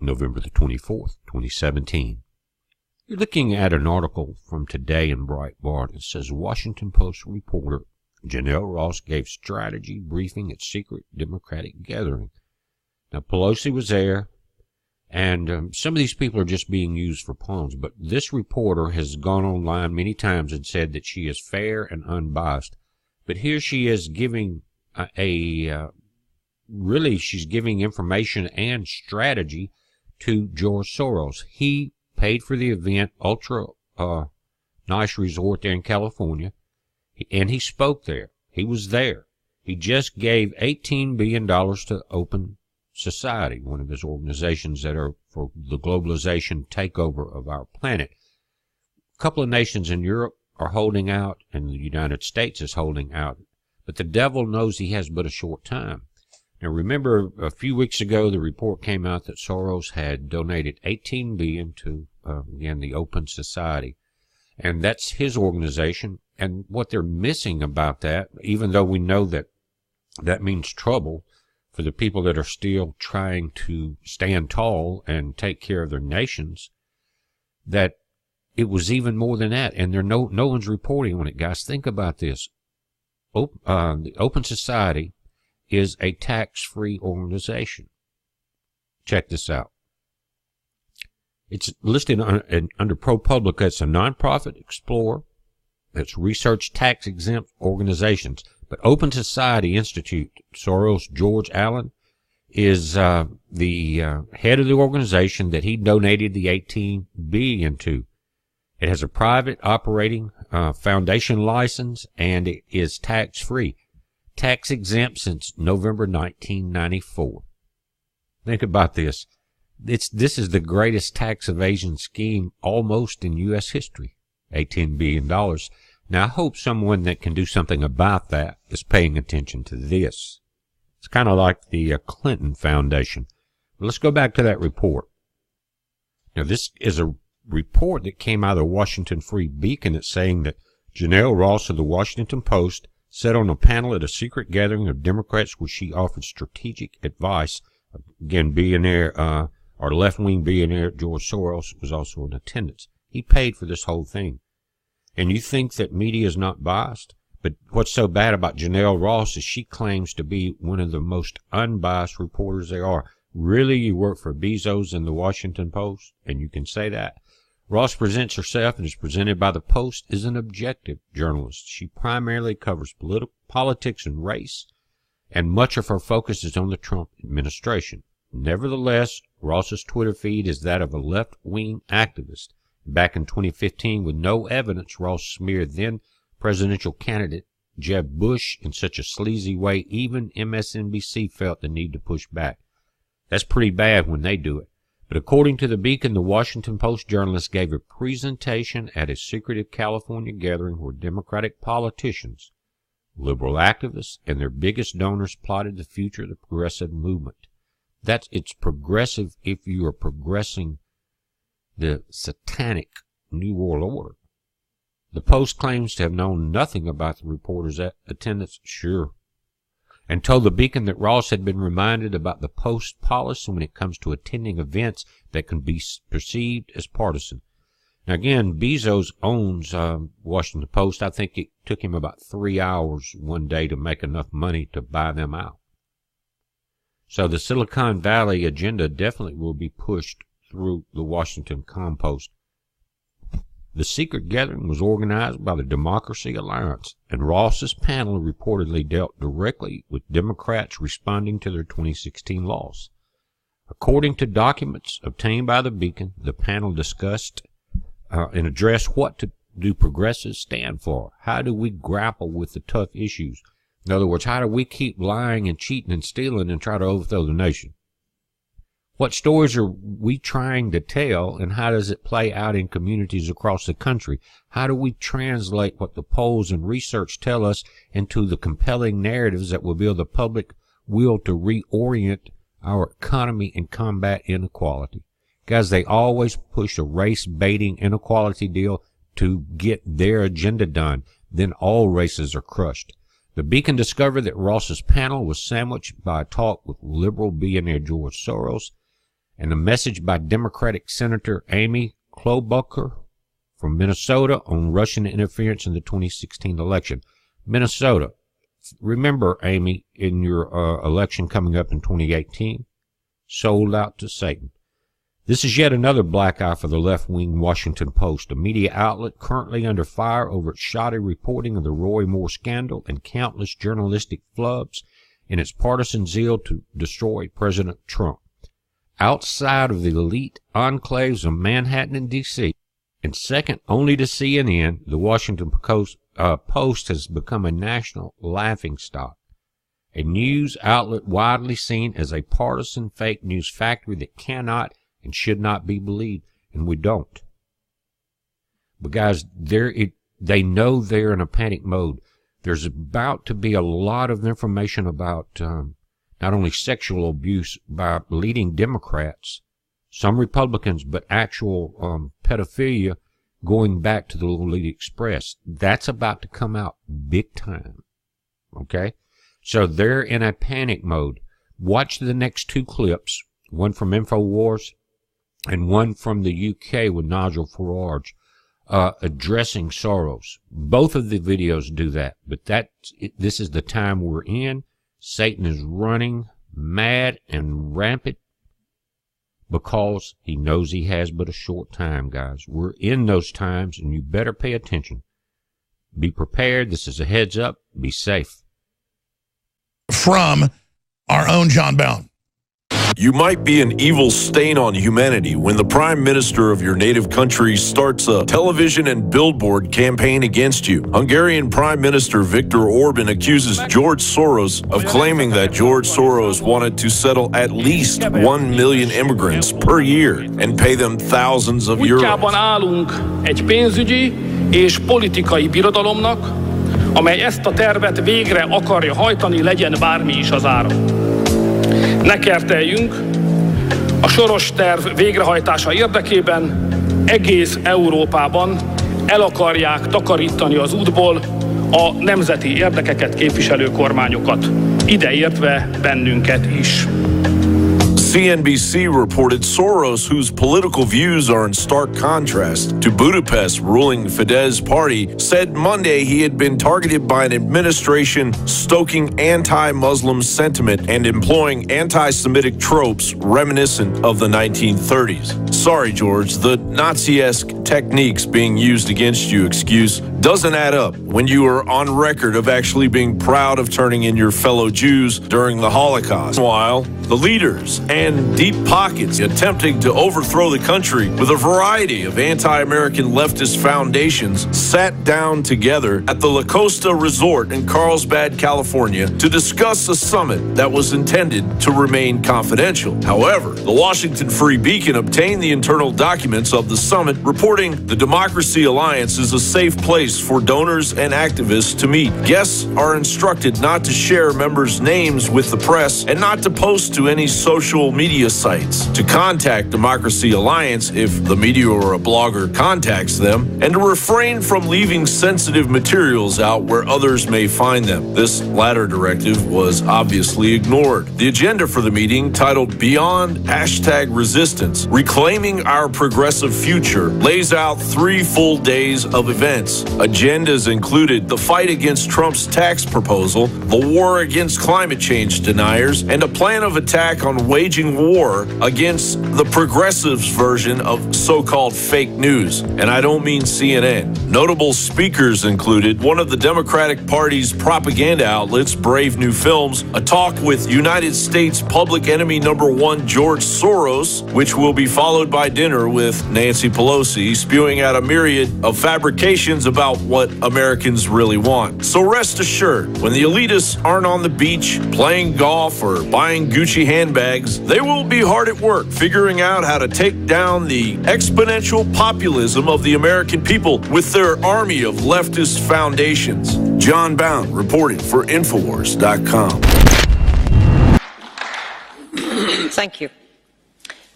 November the 24th, 2017. You're looking at an article from today in Breitbart. It says Washington Post reporter Janelle Ross gave strategy briefing at secret Democratic gathering. Now, Pelosi was there, and some of these people are just being used for pawns, but this reporter has gone online many times and said that she is fair and unbiased. But here she is giving she's giving information and strategy to George Soros. He paid for the event, ultra nice resort there in California, and he spoke there. He was there. He just gave $18 billion to Open Society, one of his organizations that are for the globalization takeover of our planet. A couple of nations in Europe are holding out, and the United States is holding out. But the devil knows he has but a short time. Now, remember, a few weeks ago, the report came out that Soros had donated $18 billion to, again, the Open Society. And that's his organization. And what they're missing about that, even though we know that that means trouble for the people that are still trying to stand tall and take care of their nations, that it was even more than that. And no one's reporting on it, guys. Think about this. The Open Society is a tax-free organization. Check this out. It's listed under ProPublica. It's a nonprofit explorer. It's research tax-exempt organizations. But Open Society Institute, Soros' George Allen, is the head of the organization that he donated the $18 billion to. It has a private operating foundation license, and it is tax-free. Tax-exempt since November 1994. Think about this. This is the greatest tax evasion scheme almost in U.S. history, $18 billion. Now, I hope someone that can do something about that is paying attention to this. It's kind of like the Clinton Foundation. But let's go back to that report. Now, this is a report that came out of the Washington Free Beacon that's saying that Janelle Ross of the Washington Post sat on a panel at a secret gathering of Democrats where she offered strategic advice. Again, billionaire, or left-wing billionaire George Soros was also in attendance. He paid for this whole thing. And you think that media is not biased? But what's so bad about Janelle Ross is she claims to be one of the most unbiased reporters there are. Really, you work for Bezos and the Washington Post, and you can say that? Ross presents herself and is presented by the Post as an objective journalist. She primarily covers politics and race, and much of her focus is on the Trump administration. Nevertheless, Ross's Twitter feed is that of a left-wing activist. Back in 2015, with no evidence, Ross smeared then-presidential candidate Jeb Bush in such a sleazy way, even MSNBC felt the need to push back. That's pretty bad when they do it. But according to the Beacon, the Washington Post journalist gave a presentation at a secretive California gathering where Democratic politicians, liberal activists, and their biggest donors plotted the future of the progressive movement. It's progressive if you are progressing the satanic New World Order. The Post claims to have known nothing about the reporter's attendance, sure, and told the Beacon that Ross had been reminded about the Post policy when it comes to attending events that can be perceived as partisan. Now, again, Bezos owns Washington Post. I think it took him about 3 hours one day to make enough money to buy them out. So the Silicon Valley agenda definitely will be pushed through the Washington Compost. The secret gathering was organized by the Democracy Alliance, and Ross's panel reportedly dealt directly with Democrats responding to their 2016 loss. According to documents obtained by the Beacon, the panel discussed and addressed what do progressives stand for? How do we grapple with the tough issues? In other words, how do we keep lying and cheating and stealing and try to overthrow the nation? What stories are we trying to tell, and how does it play out in communities across the country? How do we translate what the polls and research tell us into the compelling narratives that will build the public will to reorient our economy and combat inequality? Guys, they always push a race-baiting inequality deal to get their agenda done. Then all races are crushed. The Beacon discovered that Ross's panel was sandwiched by a talk with liberal billionaire George Soros, and a message by Democratic Senator Amy Klobuchar from Minnesota on Russian interference in the 2016 election. Minnesota, remember, Amy, in your election coming up in 2018, sold out to Satan. This is yet another black eye for the left-wing Washington Post, a media outlet currently under fire over its shoddy reporting of the Roy Moore scandal and countless journalistic flubs in its partisan zeal to destroy President Trump. Outside of the elite enclaves of Manhattan and D.C., and second only to CNN, the Washington Post has become a national laughingstock, a news outlet widely seen as a partisan fake news factory that cannot and should not be believed, and we don't. But guys, they know they're in a panic mode. There's about to be a lot of information about not only sexual abuse by leading Democrats, some Republicans, but actual pedophilia going back to the Lolita Express. That's about to come out big time. Okay? So they're in a panic mode. Watch the next two clips, one from InfoWars and one from the UK with Nigel Farage, addressing Soros. Both of the videos do that, but this is the time we're in. Satan is running mad and rampant because he knows he has but a short time, guys. We're in those times, and you better pay attention. Be prepared. This is a heads up. Be safe. From our own John Bowne. You might be an evil stain on humanity when the prime minister of your native country starts a television and billboard campaign against you. Hungarian Prime Minister Viktor Orban accuses George Soros of claiming that George Soros wanted to settle at least 1 million immigrants per year and pay them thousands of euros. Útjában állunk egy pénzügyi és politikai birodalomnak, amely ezt a tervet végre akarja hajtani, legyen bármi is az ára. Ne kerteljünk, a Soros terv végrehajtása érdekében egész Európában el akarják takarítani az útból a nemzeti érdekeket képviselő kormányokat, ideértve bennünket is. CNBC reported Soros, whose political views are in stark contrast to Budapest's ruling Fidesz party, said Monday he had been targeted by an administration stoking anti-Muslim sentiment and employing anti-Semitic tropes reminiscent of the 1930s. Sorry, George, the Nazi-esque techniques being used against you excuse doesn't add up when you are on record of actually being proud of turning in your fellow Jews during the Holocaust. Meanwhile, the leaders and deep pockets attempting to overthrow the country with a variety of anti-American leftist foundations sat down together at the La Costa Resort in Carlsbad, California to discuss a summit that was intended to remain confidential. However, the Washington Free Beacon obtained the internal documents of the summit, reporting the Democracy Alliance is a safe place for donors and activists to meet. Guests are instructed not to share members' names with the press and not to post to any social media sites, to contact Democracy Alliance if the media or a blogger contacts them, and to refrain from leaving sensitive materials out where others may find them. This latter directive was obviously ignored. The agenda for the meeting, titled Beyond #Resistance, Reclaiming Our Progressive Future, lays out 3 full days of events. Agendas included the fight against Trump's tax proposal, the war against climate change deniers, and a plan of attack on waging war against the progressives' version of so-called fake news. And I don't mean CNN. Notable speakers included one of the Democratic Party's propaganda outlets, Brave New Films, a talk with United States public enemy #1 George Soros, which will be followed by dinner with Nancy Pelosi, spewing out a myriad of fabrications about what Americans really want. So rest assured, when the elitists aren't on the beach playing golf or buying Gucci handbags, they will be hard at work figuring out how to take down the exponential populism of the American people with their army of leftist foundations. John Bowne reporting for Infowars.com. Thank you.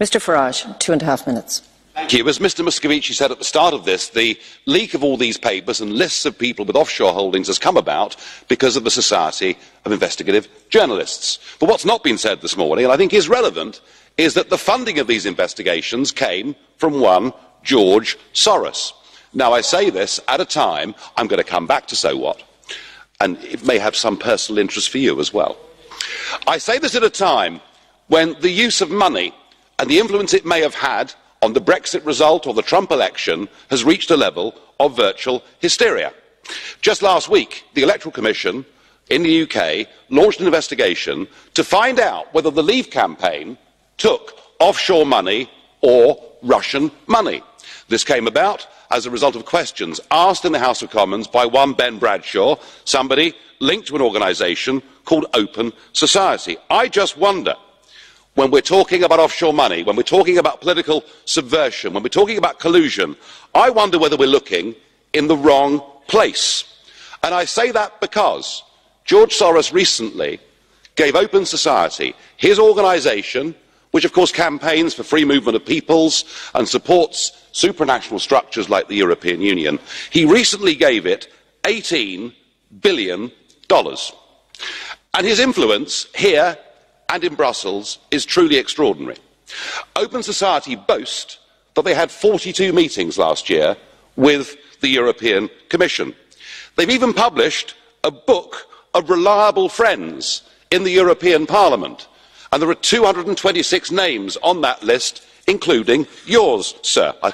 Mr. Farage, 2.5 minutes. Thank you. As Mr Moscovici said at the start of this, the leak of all these papers and lists of people with offshore holdings has come about because of the Society of Investigative Journalists. But what's not been said this morning, and I think is relevant, is that the funding of these investigations came from one George Soros. Now, I say this at a time, I'm going to come back to so what, and it may have some personal interest for you as well. I say this at a time when the use of money and the influence it may have had on the Brexit result or the Trump election has reached a level of virtual hysteria. Just last week, the Electoral Commission in the UK launched an investigation to find out whether the Leave campaign took offshore money or Russian money. This came about as a result of questions asked in the House of Commons by one Ben Bradshaw, somebody linked to an organisation called Open Society. I just wonder, when we're talking about offshore money, when we're talking about political subversion, when we're talking about collusion, I wonder whether we're looking in the wrong place. And I say that because George Soros recently gave Open Society, his organisation, which of course campaigns for free movement of peoples and supports supranational structures like the European Union, he recently gave it $18 billion. And his influence here and in Brussels is truly extraordinary. Open Society boast that they had 42 meetings last year with the European Commission. They've even published a book of reliable friends in the European Parliament, and there are 226 names on that list, including yours, sir. I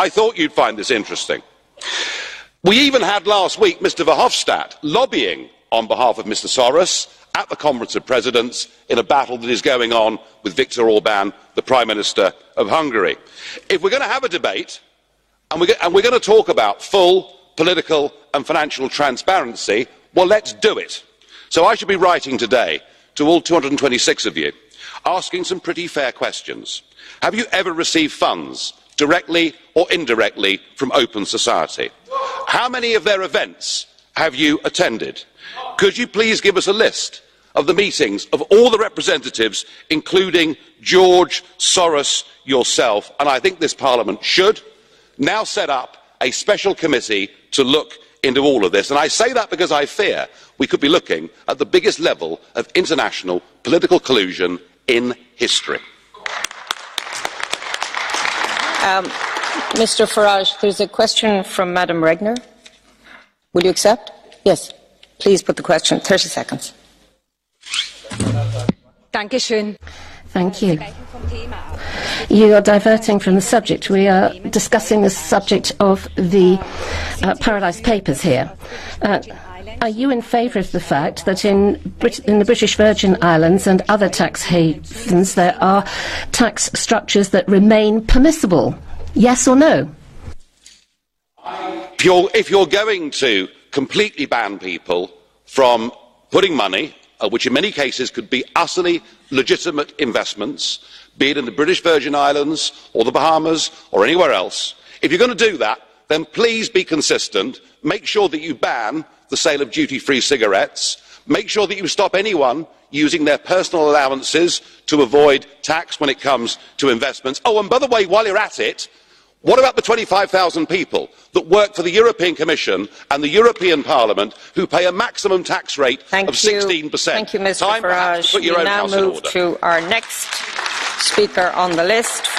thought you'd find this interesting. We even had last week Mr Verhofstadt lobbying on behalf of Mr Soros at the Conference of Presidents in a battle that is going on with Viktor Orban, the Prime Minister of Hungary. If we're going to have a debate and we're going to talk about full political and financial transparency, well, let's do it. So I should be writing today to all 226 of you, asking some pretty fair questions. Have you ever received funds, directly or indirectly, from Open Society? How many of their events have you attended? Could you please give us a list of the meetings of all the representatives, including George Soros yourself? And I think this Parliament should now set up a special committee to look into all of this. And I say that because I fear we could be looking at the biggest level of international political collusion in history. Mr Farage, there's a question from Madam Regner. Will you accept? Yes. Please put the question. 30 seconds. Thank you. You are diverting from the subject. We are discussing the subject of the Paradise Papers here. Are you in favour of the fact that in the British Virgin Islands and other tax havens there are tax structures that remain permissible? Yes or no? If you're going to completely ban people from putting money, which in many cases could be utterly legitimate investments, be it in the British Virgin Islands or the Bahamas or anywhere else, if you're going to do that, then please be consistent. Make sure that you ban the sale of duty-free cigarettes. Make sure that you stop anyone using their personal allowances to avoid tax when it comes to investments. Oh, and by the way, while you're at it, what about the 25,000 people that work for the European Commission and the European Parliament who pay a maximum tax rate of 16%? Thank you, Mr Farage. Put your own house in order. We now move to our next speaker on the list.